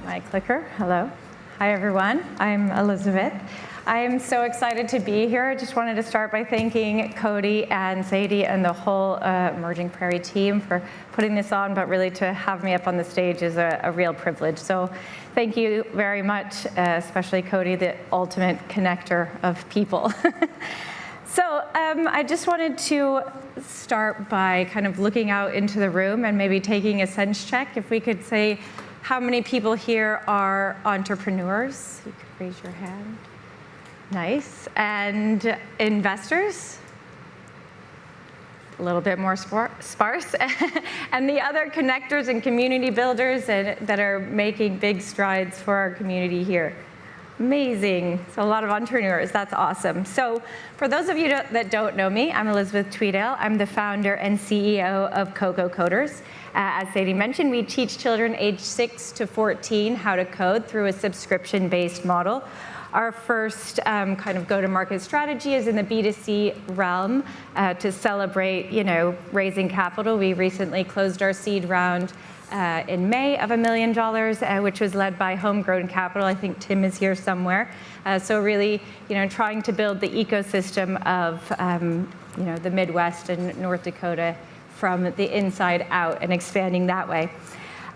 my clicker. Hello. Hi, everyone. I'm Elizabeth. I am so excited to be here. I just wanted to start by thanking Cody and Sadie and the whole Emerging Prairie team for putting this on, but really to have me up on the stage is a real privilege. So thank you very much, especially Cody, the ultimate connector of people. So I just wanted to start by kind of looking out into the room and maybe taking a sense check. If we could say how many people here are entrepreneurs? You could raise your hand. Nice. And investors? A little bit more sparse. And the other connectors and community builders that are making big strides for our community here. Amazing. So a lot of entrepreneurs. That's awesome. So for those of you that don't know me, I'm Elizabeth Tweedale. I'm the founder and CEO of Coco Coders. As Sadie mentioned, we teach children aged 6 to 14 how to code through a subscription-based model. Our first kind of go-to-market strategy is in the B2C realm to celebrate, raising capital. We recently closed our seed round in May of $1 million, which was led by Homegrown Capital. I think Tim is here somewhere. So really, trying to build the ecosystem of, the Midwest and North Dakota from the inside out and expanding that way.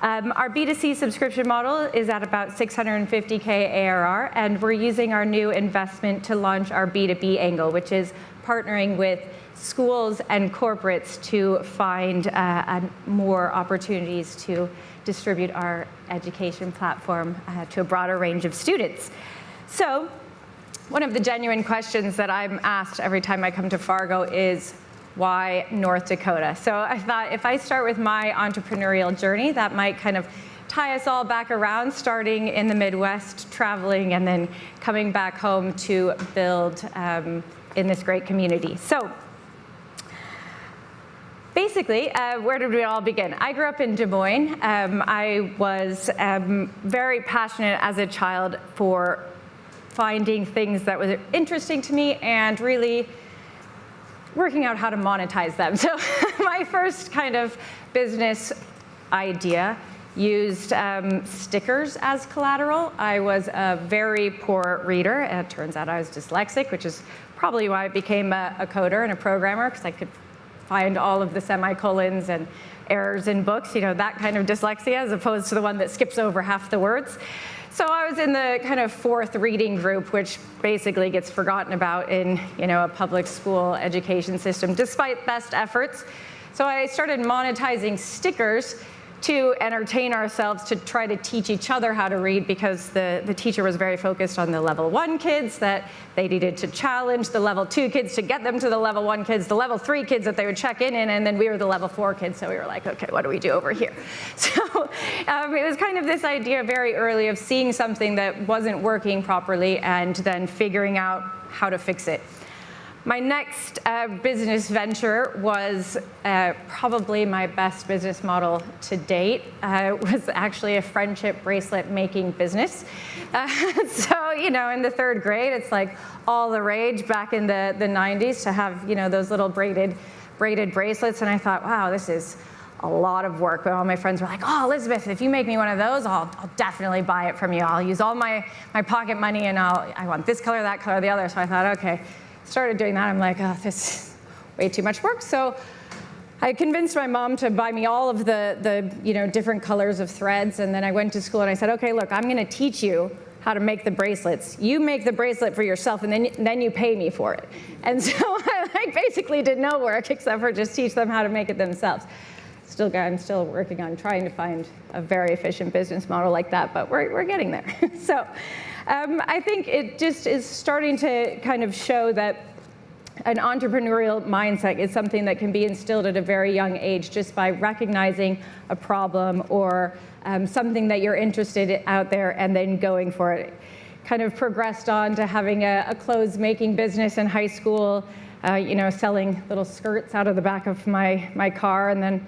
Our B2C subscription model is at about $650K ARR, and we're using our new investment to launch our B2B angle, which is partnering with schools and corporates to find more opportunities to distribute our education platform to a broader range of students. So one of the genuine questions that I'm asked every time I come to Fargo is, why North Dakota? So I thought if I start with my entrepreneurial journey, that might kind of tie us all back around, starting in the Midwest, traveling, and then coming back home to build in this great community. So basically, where did we all begin? I grew up in Des Moines. I was very passionate as a child for finding things that were interesting to me and really working out how to monetize them. So my first kind of business idea used stickers as collateral. I was a very poor reader. It turns out I was dyslexic, which is probably why I became a coder and a programmer, because I could find all of the semicolons and errors in books, that kind of dyslexia, as opposed to the one that skips over half the words. So I was in the kind of fourth reading group, which basically gets forgotten about in a public school education system, despite best efforts. So I started monetizing stickers to entertain ourselves, to try to teach each other how to read, because the teacher was very focused on the level 1 kids, that they needed to challenge the level 2 kids to get them to the level 1 kids, the level 3 kids that they would check in, and then we were the level 4 kids, so we were like, okay, what do we do over here? So it was kind of this idea very early of seeing something that wasn't working properly and then figuring out how to fix it. My next business venture was probably my best business model to date. It was actually a friendship bracelet making business. So, in the 3rd grade, it's like all the rage back in the 90s to have, those little braided bracelets. And I thought, wow, this is a lot of work. But all my friends were like, oh, Elizabeth, if you make me one of those, I'll definitely buy it from you. I'll use all my pocket money, and I want this color, that color, the other. So I thought, okay. Started doing that. I'm like, oh, this is way too much work. So I convinced my mom to buy me all of the different colors of threads. And then I went to school and I said, okay, look, I'm going to teach you how to make the bracelets. You make the bracelet for yourself, and then you pay me for it. And so I basically did no work except for just teach them how to make it themselves. I'm still working on trying to find a very efficient business model like that, but we're getting there. So I think it just is starting to kind of show that an entrepreneurial mindset is something that can be instilled at a very young age just by recognizing a problem or something that you're interested in out there and then going for it. Kind of progressed on to having a clothes making business in high school, selling little skirts out of the back of my car, and then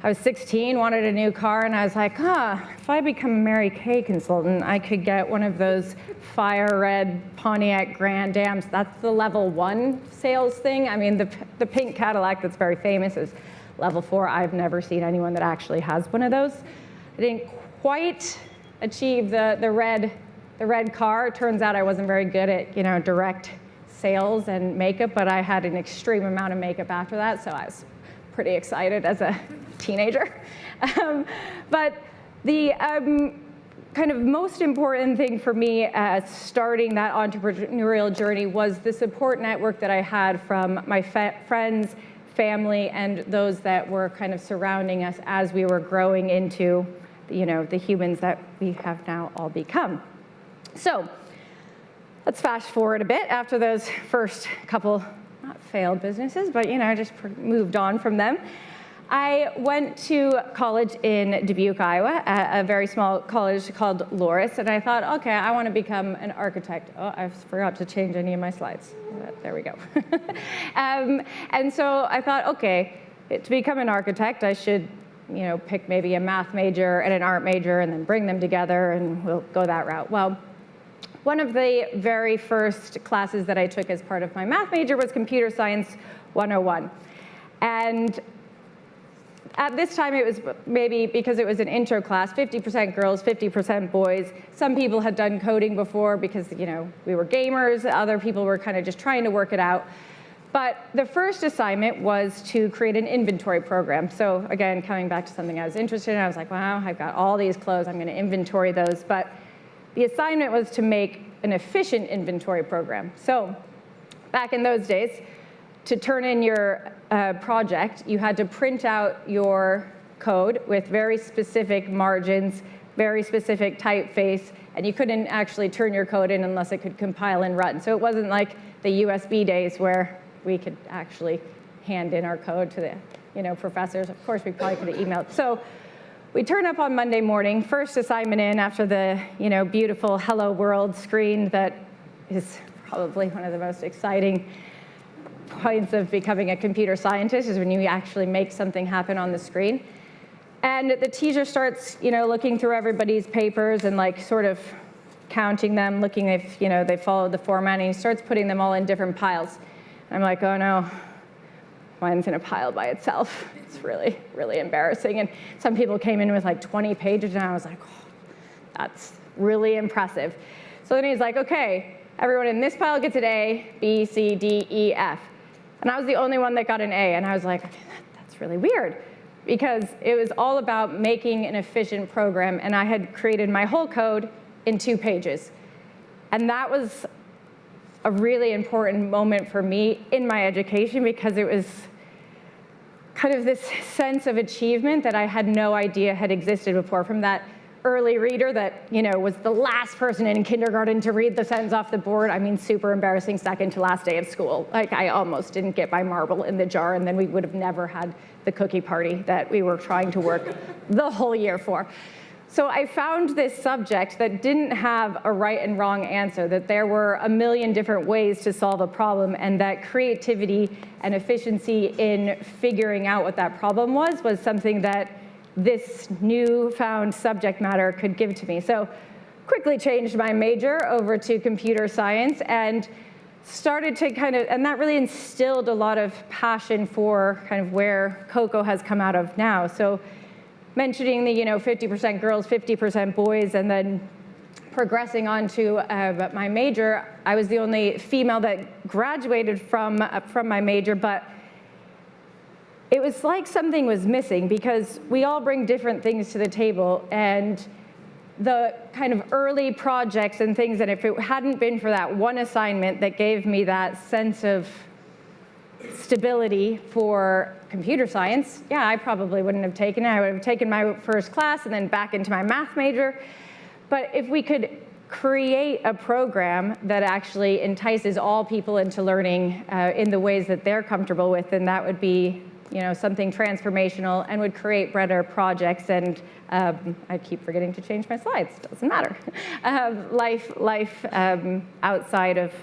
I was 16, wanted a new car, and I was like, if I become a Mary Kay consultant, I could get one of those fire red Pontiac Grand Dams. That's the level 1 sales thing. I mean, the pink Cadillac that's very famous is level 4. I've never seen anyone that actually has one of those. I didn't quite achieve the red car. It turns out I wasn't very good at direct sales and makeup, but I had an extreme amount of makeup after that, so I was pretty excited as a teenager. But the kind of most important thing for me starting that entrepreneurial journey was the support network that I had from my friends, family, and those that were kind of surrounding us as we were growing into the humans that we have now all become. So let's fast forward a bit after those first couple, not failed businesses, but just moved on from them. I went to college in Dubuque, Iowa, at a very small college called Loris, and I thought, okay, I want to become an architect. Oh, I forgot to change any of my slides. There we go. And so I thought, okay, to become an architect, I should pick maybe a math major and an art major and then bring them together, and we'll go that route. Well, one of the very first classes that I took as part of my math major was Computer Science 101. And at this time, it was maybe, because it was an intro class, 50% girls, 50% boys. Some people had done coding before because, we were gamers. Other people were kind of just trying to work it out. But the first assignment was to create an inventory program. So again, coming back to something I was interested in, I was like, wow, I've got all these clothes. I'm going to inventory those. But the assignment was to make an efficient inventory program. So back in those days, to turn in your project, you had to print out your code with very specific margins, very specific typeface, and you couldn't actually turn your code in unless it could compile and run. So it wasn't like the USB days where we could actually hand in our code to the professors. Of course, we probably could have emailed. So we turn up on Monday morning, first assignment in after the beautiful Hello World screen that is probably one of the most exciting points of becoming a computer scientist, is when you actually make something happen on the screen. And the teacher starts, looking through everybody's papers and sort of counting them, looking if, they followed the format, and he starts putting them all in different piles. And I'm like, oh no, mine's in a pile by itself. It's really, really embarrassing. And some people came in with 20 pages, and I was like, oh, that's really impressive. So then he's like, okay, everyone in this pile gets an A, B, C, D, E, F. And I was the only one that got an A, and I was like, okay, that's really weird, because it was all about making an efficient program, and I had created my whole code in 2 pages. And that was a really important moment for me in my education, because it was kind of this sense of achievement that I had no idea had existed before, from that early reader that was the last person in kindergarten to read the sentence off the board. I mean, super embarrassing, second to last day of school. I almost didn't get my marble in the jar, and then we would have never had the cookie party that we were trying to work the whole year for. So I found this subject that didn't have a right and wrong answer, that there were a million different ways to solve a problem, and that creativity and efficiency in figuring out what that problem was something that this newfound subject matter could give to me. So quickly changed my major over to computer science, and started to and that really instilled a lot of passion for kind of where Coco has come out of now. So mentioning the 50% girls, 50% boys, and then progressing on to my major, I was the only female that graduated from my major, but it was like something was missing, because we all bring different things to the table, and the kind of early projects and things, and if it hadn't been for that one assignment that gave me that sense of stability for computer science, yeah, I probably wouldn't have taken it. I would have taken my first class and then back into my math major. But if we could create a program that actually entices all people into learning in the ways that they're comfortable with, then that would be something transformational and would create better projects. And I keep forgetting to change my slides. Doesn't matter. Life outside of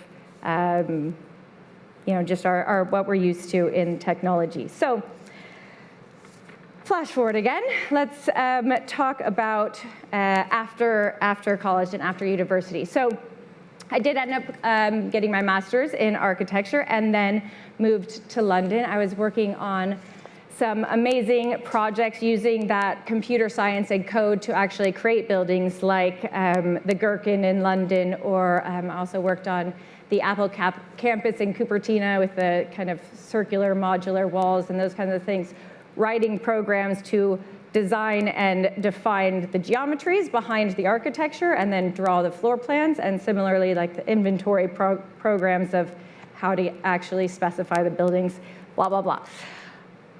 just our what we're used to in technology. So flash forward again. Let's talk about after college and after university. So I did end up getting my master's in architecture and then moved to London. I was working on some amazing projects using that computer science and code to actually create buildings like the Gherkin in London, or I also worked on the Apple campus in Cupertino with the kind of circular modular walls and those kinds of things, writing programs to design and define the geometries behind the architecture and then draw the floor plans, and similarly like the inventory programs of how to actually specify the buildings, blah, blah, blah.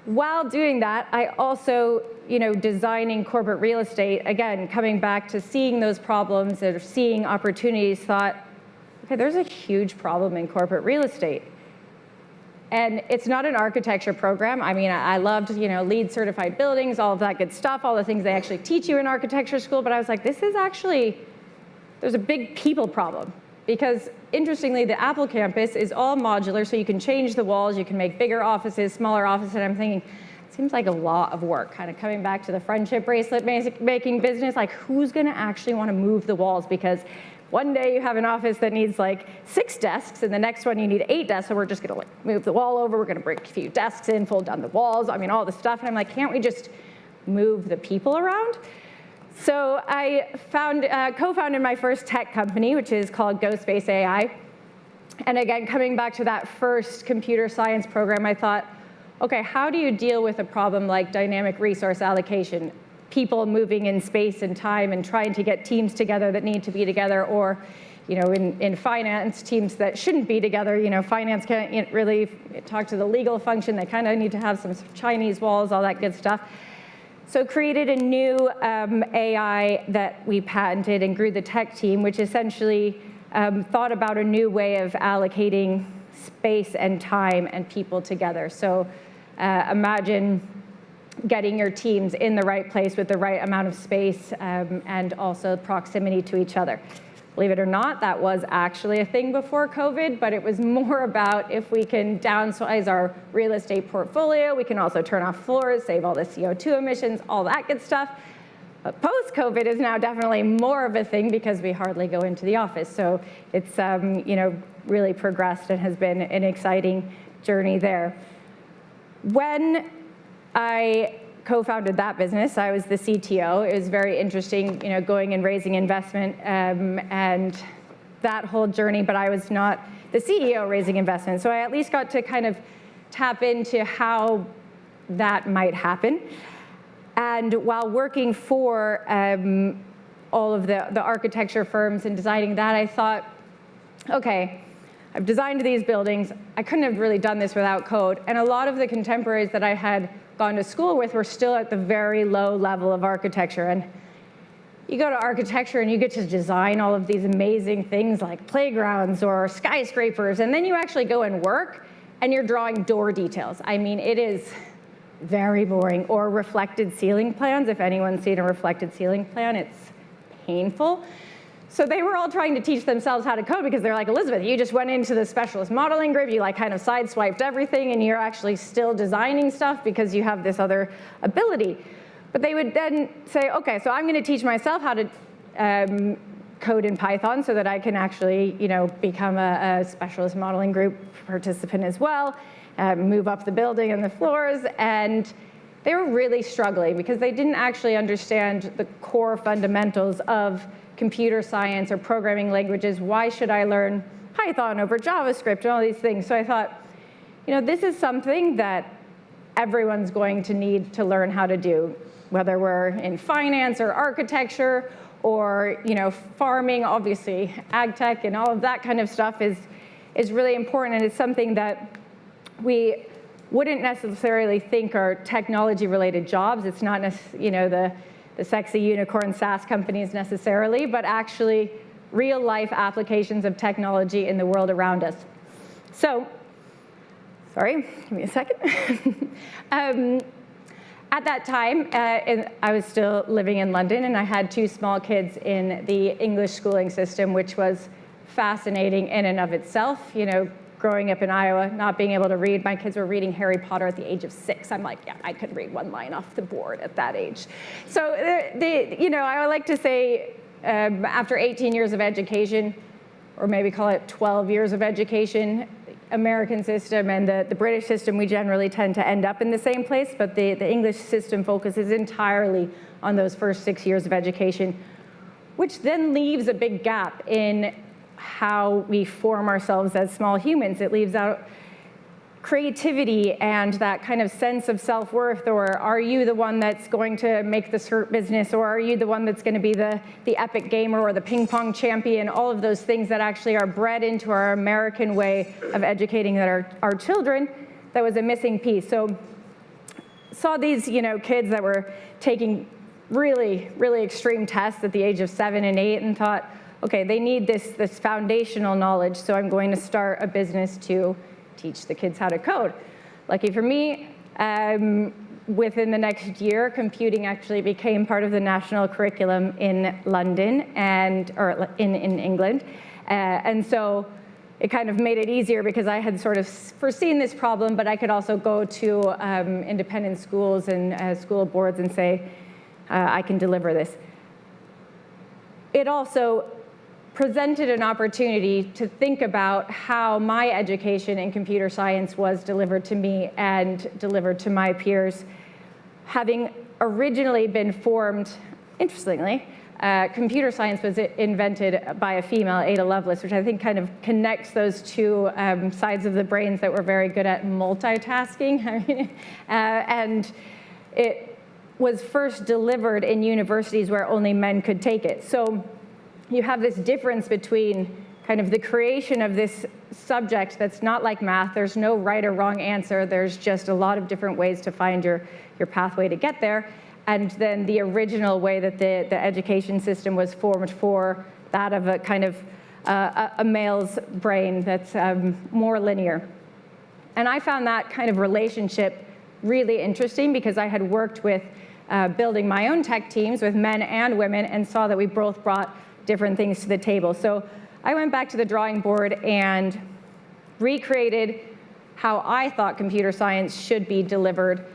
While doing that, I also, designing corporate real estate, again, coming back to seeing those problems or seeing opportunities, thought, okay, there's a huge problem in corporate real estate. And it's not an architecture program. I mean, I loved, LEED certified buildings, all of that good stuff, all the things they actually teach you in architecture school, but I was like, this is actually, there's a big people problem. Because interestingly, the Apple campus is all modular, so you can change the walls, you can make bigger offices, smaller offices, and I'm thinking, it seems like a lot of work, kind of coming back to the friendship bracelet making business, like who's gonna actually wanna move the walls? Because one day you have an office that needs like 6 desks, and the next one you need 8 desks, so we're just gonna move the wall over, we're gonna bring a few desks in, fold down the walls, I mean, all this stuff, and I'm like, can't we just move the people around? So I co-founded my first tech company, which is called GoSpace AI. And again, coming back to that first computer science program, I thought, okay, how do you deal with a problem like dynamic resource allocation? People moving in space and time and trying to get teams together that need to be together, or in finance, teams that shouldn't be together. Finance can't really talk to the legal function. They kind of need to have some Chinese walls, all that good stuff. So created a new AI that we patented and grew the tech team, which essentially thought about a new way of allocating space and time and people together. So imagine getting your teams in the right place with the right amount of space and also proximity to each other. Believe it or not, that was actually a thing before COVID, but it was more about if we can downsize our real estate portfolio, we can also turn off floors, save all the CO2 emissions, all that good stuff. But post-COVID is now definitely more of a thing because we hardly go into the office. So it's really progressed and has been an exciting journey there. When I co-founded that business, I was the CTO. It was very interesting, going and raising investment and that whole journey, but I was not the CEO raising investment. So I at least got to kind of tap into how that might happen. And while working for all of the architecture firms and designing that, I thought, okay, I've designed these buildings. I couldn't have really done this without code. And a lot of the contemporaries that I had gone to school with were still at the very low level of architecture. And you go to architecture and you get to design all of these amazing things like playgrounds or skyscrapers, and then you actually go and work and you're drawing door details. I mean, it is very boring. Or reflected ceiling plans. If anyone's seen a reflected ceiling plan, it's painful. So they were all trying to teach themselves how to code because they're like, Elizabeth, you just went into the specialist modeling group, you kind of sideswiped everything, and you're actually still designing stuff because you have this other ability. But they would then say, okay, so I'm going to teach myself how to code in Python so that I can actually, become a specialist modeling group participant as well, move up the building and the floors, and they were really struggling because they didn't actually understand the core fundamentals of computer science or programming languages. Why should I learn Python over JavaScript and all these things? So I thought, this is something that everyone's going to need to learn how to do, whether we're in finance or architecture or farming. Obviously, ag tech and all of that kind of stuff is really important, and it's something that we wouldn't necessarily think are technology-related jobs. It's not necessarily, the sexy unicorn SaaS companies necessarily, but actually real-life applications of technology in the world around us. So, sorry, give me a second. At that time, I was still living in London, and I had 2 small kids in the English schooling system, which was fascinating in and of itself. Growing up in Iowa, not being able to read, my kids were reading Harry Potter at the age of 6. I'm like, yeah, I could read 1 line off the board at that age. So, I would like to say, after 18 years of education, or maybe call it 12 years of education, American system and the British system, we generally tend to end up in the same place, but the English system focuses entirely on those first 6 years of education, which then leaves a big gap in how we form ourselves as small humans. It leaves out creativity and that kind of sense of self-worth, or are you the one that's going to make the skirt business, or are you the one that's going to be the epic gamer or the ping pong champion, all of those things that actually are bred into our American way of educating our children. That was a missing piece. So saw these kids that were taking really, really extreme tests at the age of 7 and 8 and thought, okay, they need this foundational knowledge, so I'm going to start a business to teach the kids how to code. Lucky for me, within the next year, computing actually became part of the national curriculum in London or in England. And so it kind of made it easier because I had sort of foreseen this problem, but I could also go to independent schools and school boards and say, I can deliver this. It also presented an opportunity to think about how my education in computer science was delivered to me and delivered to my peers. Having originally been formed, interestingly, computer science was invented by a female, Ada Lovelace, which I think kind of connects those two sides of the brains that were very good at multitasking. And it was first delivered in universities where only men could take it. So you have this difference between kind of the creation of this subject that's not like math. There's no right or wrong answer. There's just a lot of different ways to find your pathway to get there. And then the original way that the education system was formed for that of a kind of a male's brain that's more linear. And I found that kind of relationship really interesting because I had worked with building my own tech teams with men and women and saw that we both brought different things to the table. So I went back to the drawing board and recreated how I thought computer science should be delivered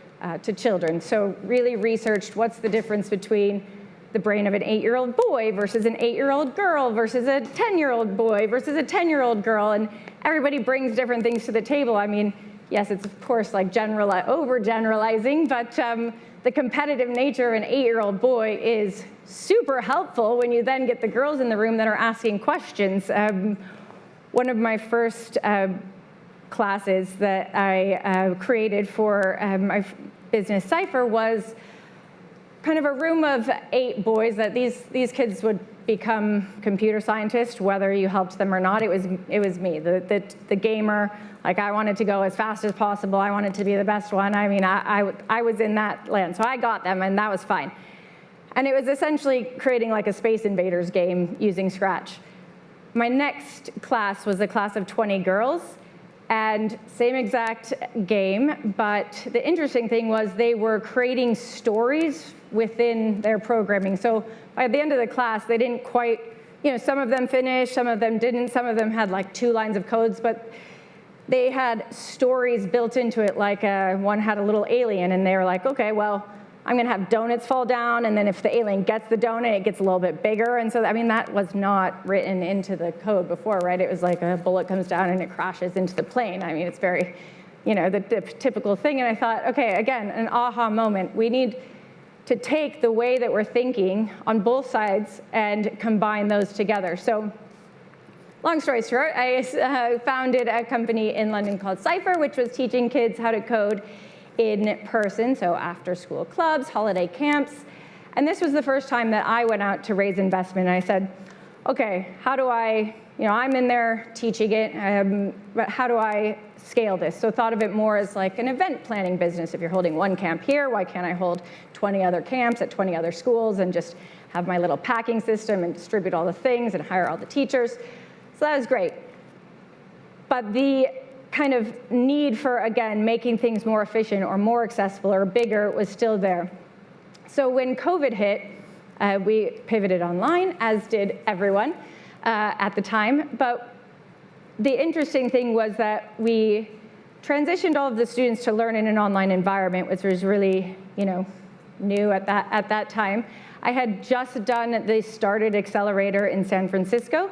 to children. So really researched what's the difference between the brain of an 8-year-old boy versus an 8-year-old girl versus a 10-year-old boy versus a 10-year-old girl, and everybody brings different things to the table. I mean, yes, it's of course like overgeneralizing, but the competitive nature of an 8-year-old boy is super helpful when you then get the girls in the room that are asking questions. One of my first classes that I created for my business Cypher was kind of a room of 8 boys that these kids would become computer scientists, whether you helped them or not. It was me, the gamer. Like, I wanted to go as fast as possible. I wanted to be the best one. I mean, I was in that land, so I got them, and that was fine. And it was essentially creating like a Space Invaders game using Scratch. My next class was a class of 20 girls, and same exact game, but the interesting thing was they were creating stories within their programming. So by the end of the class, they didn't quite, some of them finished, some of them didn't, some of them had like 2 lines of codes, but they had stories built into it, like one had a little alien, and they were like, okay, well, I'm going to have donuts fall down, and then if the alien gets the donut, it gets a little bit bigger. And so, I mean, that was not written into the code before, right? It was like a bullet comes down and it crashes into the plane. I mean, it's very, the typical thing. And I thought, okay, again, an aha moment. We need to take the way that we're thinking on both sides and combine those together. So long story short, I founded a company in London called Cypher, which was teaching kids how to code in person, so after school clubs, holiday camps. And this was the first time that I went out to raise investment. I said, okay, how do I, I'm in there teaching it, but how do I scale this? So thought of it more as like an event planning business. If you're holding one camp here, why can't I hold 20 other camps at 20 other schools and just have my little packing system and distribute all the things and hire all the teachers? So that was great. But the kind of need for, again, making things more efficient or more accessible or bigger was still there. So when COVID hit, we pivoted online, as did everyone at the time. But the interesting thing was that we transitioned all of the students to learn in an online environment, which was really, new at that time. I had just done the Started Accelerator in San Francisco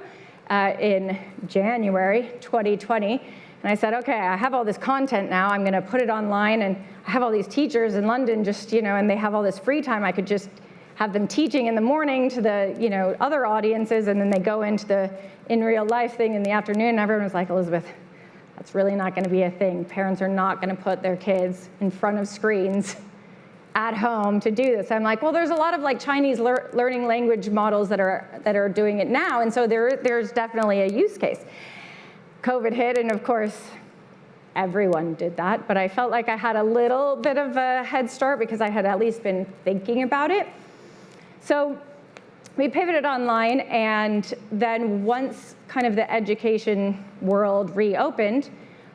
in January 2020. And I said, okay, I have all this content now. I'm going to put it online, and I have all these teachers in London just, and they have all this free time. I could just have them teaching in the morning to the, other audiences, and then they go into the in real life thing in the afternoon. And everyone was like, Elizabeth, that's really not going to be a thing. Parents are not going to put their kids in front of screens at home to do this. I'm like, well, there's a lot of like Chinese learning language models that are doing it now, and so there's definitely a use case. COVID hit, and of course, everyone did that, but I felt like I had a little bit of a head start because I had at least been thinking about it. So we pivoted online, and then once kind of the education world reopened,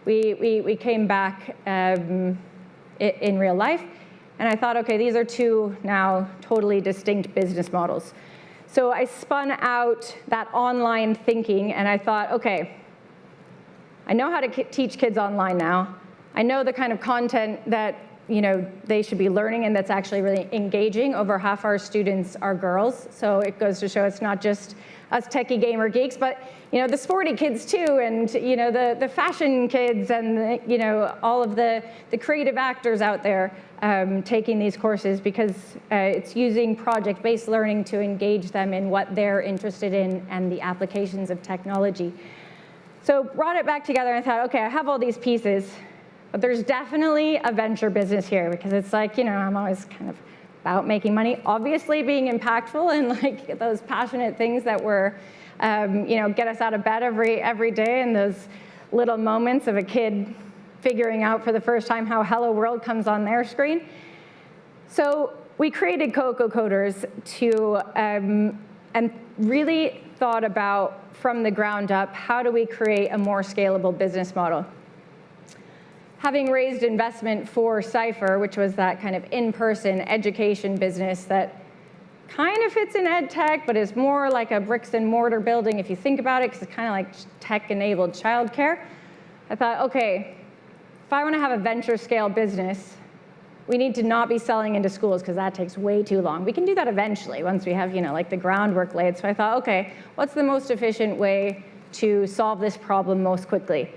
we came back in real life, and I thought, okay, these are two now totally distinct business models. So I spun out that online thinking, and I thought, okay, I know how to teach kids online now. I know the kind of content that they should be learning and that's actually really engaging. Over half our students are girls, so it goes to show it's not just us techie gamer geeks, but the sporty kids too, and the fashion kids, and all of the creative actors out there taking these courses, because it's using project-based learning to engage them in what they're interested in and the applications of technology. So brought it back together, and I thought, okay, I have all these pieces, but there's definitely a venture business here, because it's like, I'm always kind of about making money, obviously being impactful and like those passionate things that were, get us out of bed every day, and those little moments of a kid figuring out for the first time how Hello World comes on their screen. So we created Coco Coders to, and really thought about from the ground up, how do we create a more scalable business model? Having raised investment for Cypher, which was that kind of in-person education business that kind of fits in ed tech, but is more like a bricks and mortar building if you think about it, because it's kind of like tech-enabled childcare. I thought, okay, if I want to have a venture scale business, we need to not be selling into schools, because that takes way too long. We can do that eventually once we have, like the groundwork laid. So I thought, okay, what's the most efficient way to solve this problem most quickly?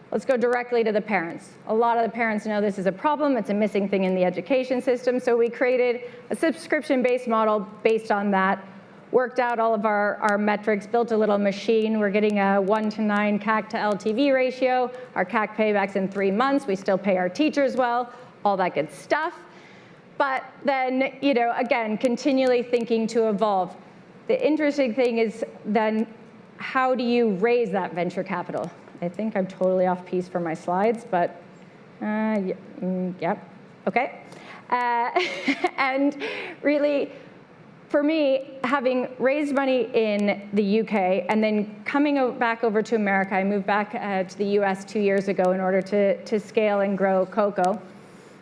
Let's go directly to the parents. A lot of the parents know this is a problem. It's a missing thing in the education system. So we created a subscription-based model based on that, worked out all of our metrics, built a little machine. We're getting a 1-to-9 CAC to LTV ratio. Our CAC payback's in 3 months. We still pay our teachers well, all that good stuff. But then, again, continually thinking to evolve. The interesting thing is then, how do you raise that venture capital? I think I'm totally off piece for my slides, but yep, okay. And really, for me, having raised money in the UK and then coming back over to America, I moved back to the US 2 years ago in order to scale and grow Coco.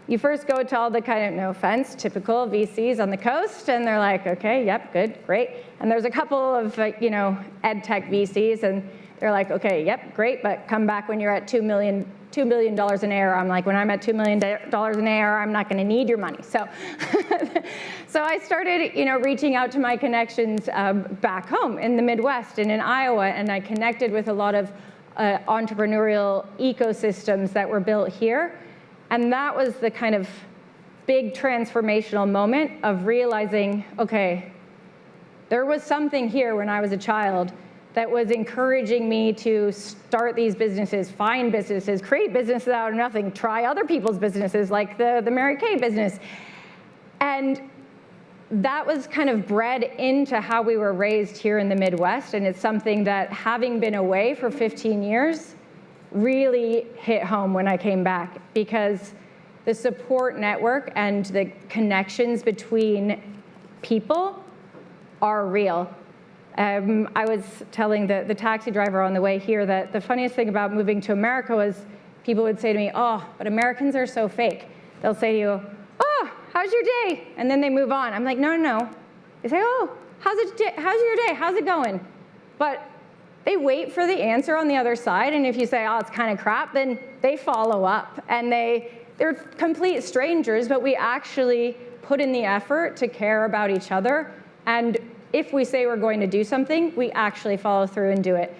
You first go to all the kind of, no offense, typical VCs on the coast, and they're like, okay, yep, good, great. And there's a couple of, ed tech VCs, and they're like, okay, yep, great, but come back when you're at $2 million in ARR. I'm like, when I'm at $2 million in ARR, I'm not going to need your money. So, so I started, reaching out to my connections back home in the Midwest and in Iowa, and I connected with a lot of entrepreneurial ecosystems that were built here. And that was the kind of big transformational moment of realizing, okay, there was something here when I was a child that was encouraging me to start these businesses, find businesses, create businesses out of nothing, try other people's businesses, like the Mary Kay business. And that was kind of bred into how we were raised here in the Midwest, and it's something that, having been away for 15 years, really hit home when I came back, because the support network and the connections between people are real. I was telling the taxi driver on the way here that the funniest thing about moving to America was people would say to me, oh, but Americans are so fake. They'll say to you, oh, how's your day? And then they move on. I'm like, no. They say, oh, how's your day? How's it going? But they wait for the answer on the other side, and if you say, oh, it's kind of crap, then they follow up. And they're complete strangers, but we actually put in the effort to care about each other. And if we say we're going to do something, we actually follow through and do it.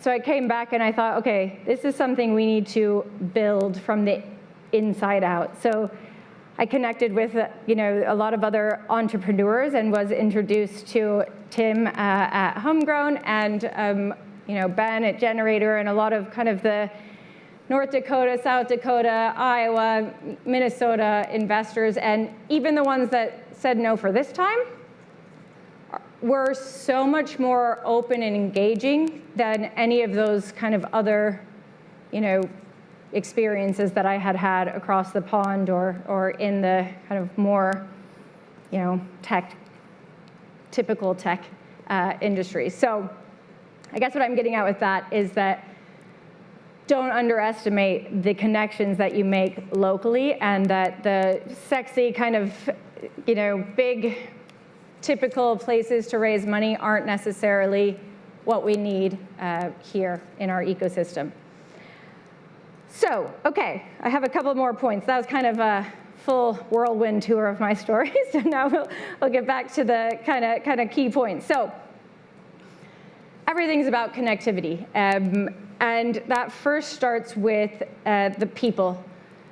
So I came back and I thought, okay, this is something we need to build from the inside out. So I connected with a lot of other entrepreneurs and was introduced to Tim at Homegrown and Ben at Generator and a lot of kind of the North Dakota, South Dakota, Iowa, Minnesota investors, and even the ones that said no for this time were so much more open and engaging than any of those kind of other, experiences that I had had across the pond or in the kind of more, typical tech industry. So I guess what I'm getting at with that is that don't underestimate the connections that you make locally, and that the sexy kind of, big typical places to raise money aren't necessarily what we need here in our ecosystem. So, okay, I have a couple more points. That was kind of a full whirlwind tour of my story. So now we'll get back to the kind of key points. So everything's about connectivity. And that first starts with the people.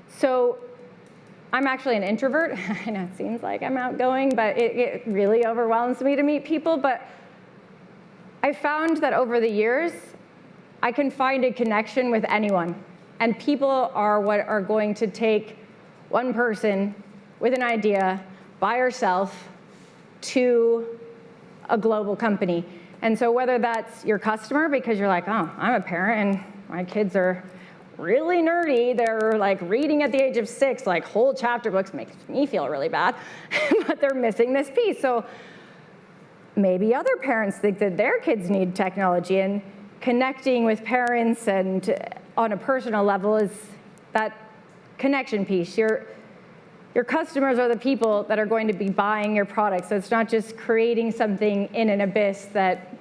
So I'm actually an introvert. I know it seems like I'm outgoing, but it really overwhelms me to meet people. But I found that over the years, I can find a connection with anyone. And people are what are going to take one person with an idea by herself to a global company. And so whether that's your customer, because you're like, oh, I'm a parent and my kids are really nerdy, they're like reading at the age of 6, like whole chapter books, makes me feel really bad, but they're missing this piece. So maybe other parents think that their kids need technology, and connecting with parents and on a personal level is that connection piece. Your customers are the people that are going to be buying your product. So it's not just creating something in an abyss that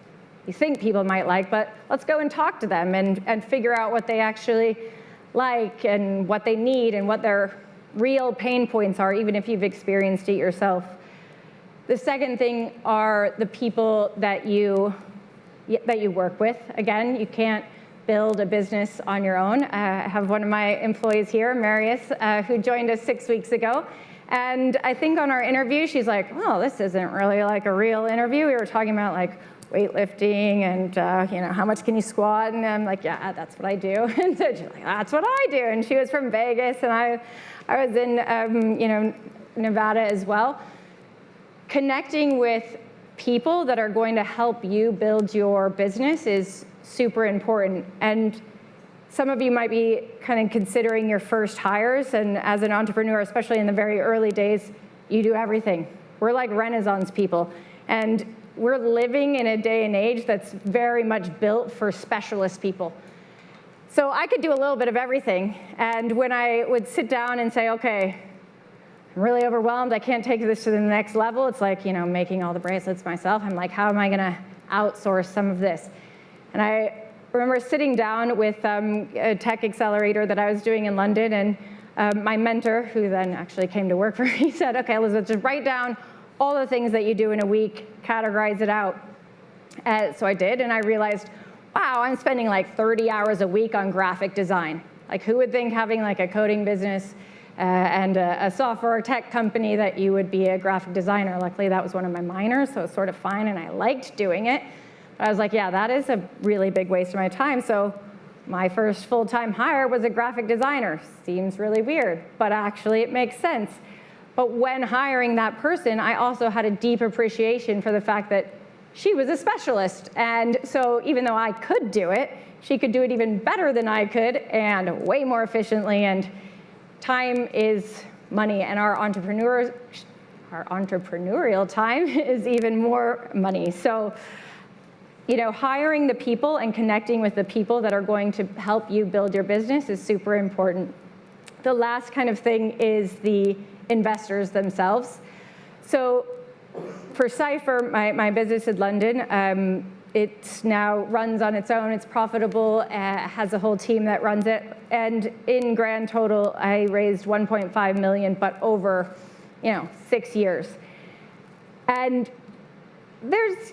you think people might like, but let's go and talk to them and figure out what they actually like and what they need and what their real pain points are, even if you've experienced it yourself. The second thing are the people that you work with. Again, you can't build a business on your own. I have one of my employees here, Marius, who joined us 6 weeks ago. And I think on our interview, she's like, oh, this isn't really like a real interview. We were talking about like weightlifting and how much can you squat? And I'm like, yeah, that's what I do. And so she's like, that's what I do. And she was from Vegas, and I was in Nevada as well. Connecting with people that are going to help you build your business is super important. And some of you might be kind of considering your first hires, and as an entrepreneur, especially in the very early days, you do everything. We're like Renaissance people, and we're living in a day and age that's very much built for specialist people. So I could do a little bit of everything, and when I would sit down and say, okay, I'm really overwhelmed, I can't take this to the next level, it's like, making all the bracelets myself. I'm like, how am I gonna outsource some of this? And I remember sitting down with a tech accelerator that I was doing in London, and my mentor, who then actually came to work for me, said, okay, Elizabeth, just write down all the things that you do in a week, categorize it out. So I did, and I realized, wow, I'm spending like 30 hours a week on graphic design. Like, who would think having like a coding business and a software tech company that you would be a graphic designer? Luckily, that was one of my minors, so it was sort of fine, and I liked doing it. But I was like, yeah, that is a really big waste of my time. So my first full-time hire was a graphic designer. Seems really weird, but actually it makes sense. But when hiring that person, I also had a deep appreciation for the fact that she was a specialist. And so even though I could do it, she could do it even better than I could and way more efficiently. And time is money, and our entrepreneurial time is even more money. So, hiring the people and connecting with the people that are going to help you build your business is super important. The last kind of thing is the investors themselves. So for Cypher, my business in London, it now runs on its own. It's profitable, has a whole team that runs it. And in grand total, I raised 1.5 million, but over, 6 years. And there's,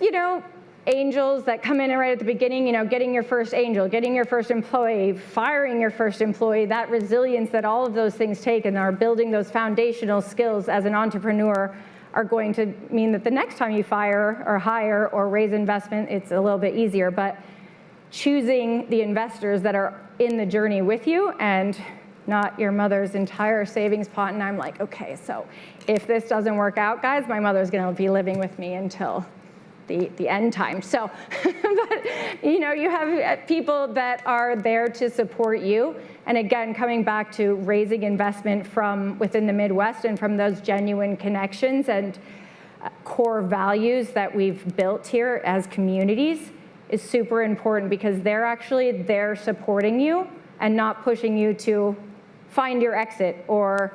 angels that come in right at the beginning, getting your first angel, getting your first employee, firing your first employee, that resilience that all of those things take and are building those foundational skills as an entrepreneur are going to mean that the next time you fire or hire or raise investment, it's a little bit easier. But choosing the investors that are in the journey with you and not your mother's entire savings pot. And I'm like, okay, so if this doesn't work out, guys, my mother's going to be living with me until the end time. So, but you have people that are there to support you. And again, coming back to raising investment from within the Midwest and from those genuine connections and core values that we've built here as communities is super important, because they're actually there supporting you and not pushing you to find your exit or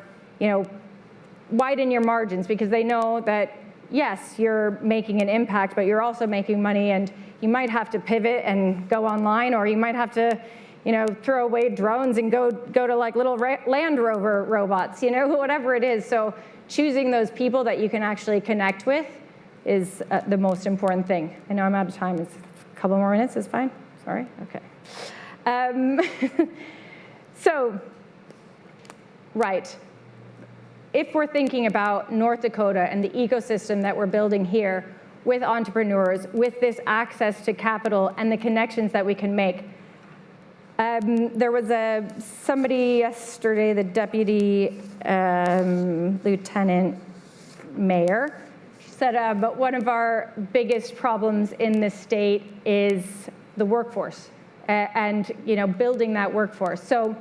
widen your margins, because they know that yes, you're making an impact, but you're also making money, and you might have to pivot and go online, or you might have to, throw away drones and go to like little Land Rover robots, whatever it is. So choosing those people that you can actually connect with is the most important thing. I know I'm out of time. It's a couple more minutes is fine. Sorry. Okay. So, right. If we're thinking about North Dakota and the ecosystem that we're building here with entrepreneurs, with this access to capital and the connections that we can make, there was somebody yesterday, the deputy lieutenant mayor, said, but one of our biggest problems in this state is the workforce and building that workforce. So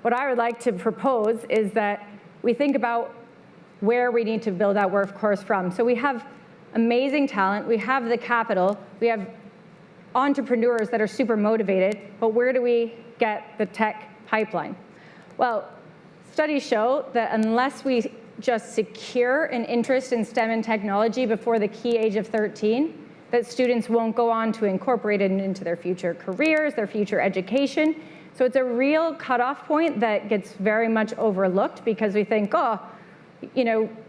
what I would like to propose is that we think about where we need to build that workforce from. So we have amazing talent, we have the capital, we have entrepreneurs that are super motivated, but where do we get the tech pipeline? Well, studies show that unless we just secure an interest in STEM and technology before the key age of 13, that students won't go on to incorporate it into their future careers, their future education. So it's a real cutoff point that gets very much overlooked, because we think,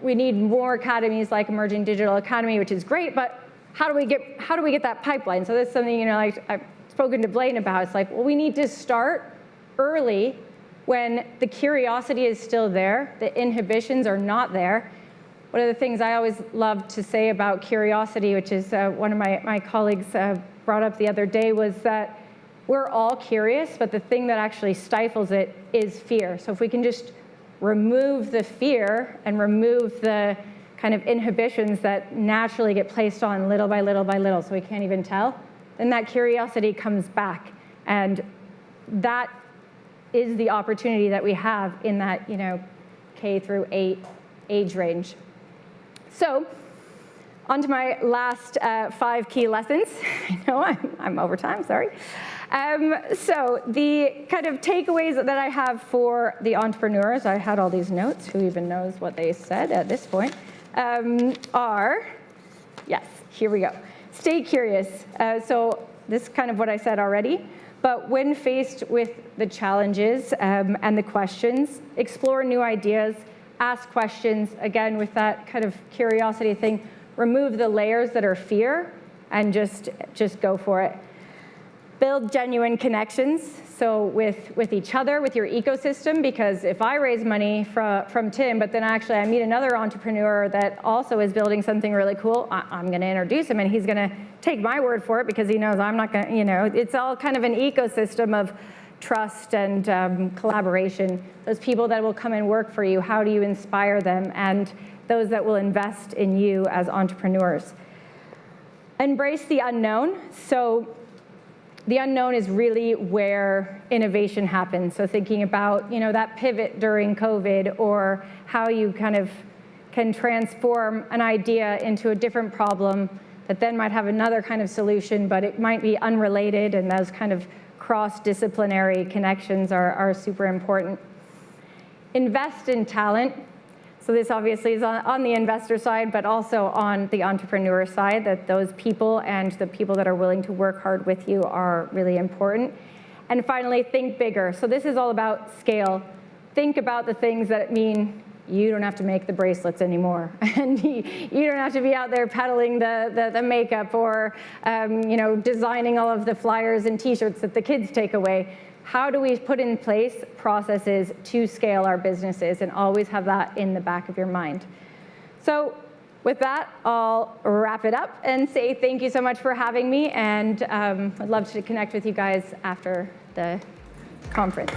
we need more academies like Emerging Digital Academy, which is great, but how do we get that pipeline? So that's something, like I've spoken to Blaine about. It's like, well, we need to start early when the curiosity is still there, the inhibitions are not there. One of the things I always love to say about curiosity, which is one of my colleagues brought up the other day, was that we're all curious, but the thing that actually stifles it is fear. So if we can just remove the fear and remove the kind of inhibitions that naturally get placed on little by little by little, so we can't even tell, then that curiosity comes back. And that is the opportunity that we have in that, K through 8 age range. So, on to my last 5 key lessons. I know I'm over time, sorry. So the kind of takeaways that I have for the entrepreneurs, I had all these notes, who even knows what they said at this point, are, yes, here we go. Stay curious. So this is kind of what I said already, but when faced with the challenges and the questions, explore new ideas, ask questions, again, with that kind of curiosity thing, remove the layers that are fear and just go for it. Build genuine connections, so with each other, with your ecosystem, because if I raise money from Tim, but then actually I meet another entrepreneur that also is building something really cool, I'm going to introduce him, and he's going to take my word for it because he knows I'm not going to, it's all kind of an ecosystem of trust and collaboration. Those people that will come and work for you, how do you inspire them? And those that will invest in you as entrepreneurs. Embrace the unknown. So the unknown is really where innovation happens. So thinking about, that pivot during COVID, or how you kind of can transform an idea into a different problem that then might have another kind of solution, but it might be unrelated, and those kind of cross-disciplinary connections are super important. Invest in talent. So this obviously is on the investor side, but also on the entrepreneur side, that those people and the people that are willing to work hard with you are really important. And finally, think bigger. So this is all about scale. Think about the things that mean you don't have to make the bracelets anymore, and you don't have to be out there peddling the makeup or designing all of the flyers and T-shirts that the kids take away. How do we put in place processes to scale our businesses, and always have that in the back of your mind? So with that, I'll wrap it up and say thank you so much for having me, and I'd love to connect with you guys after the conference.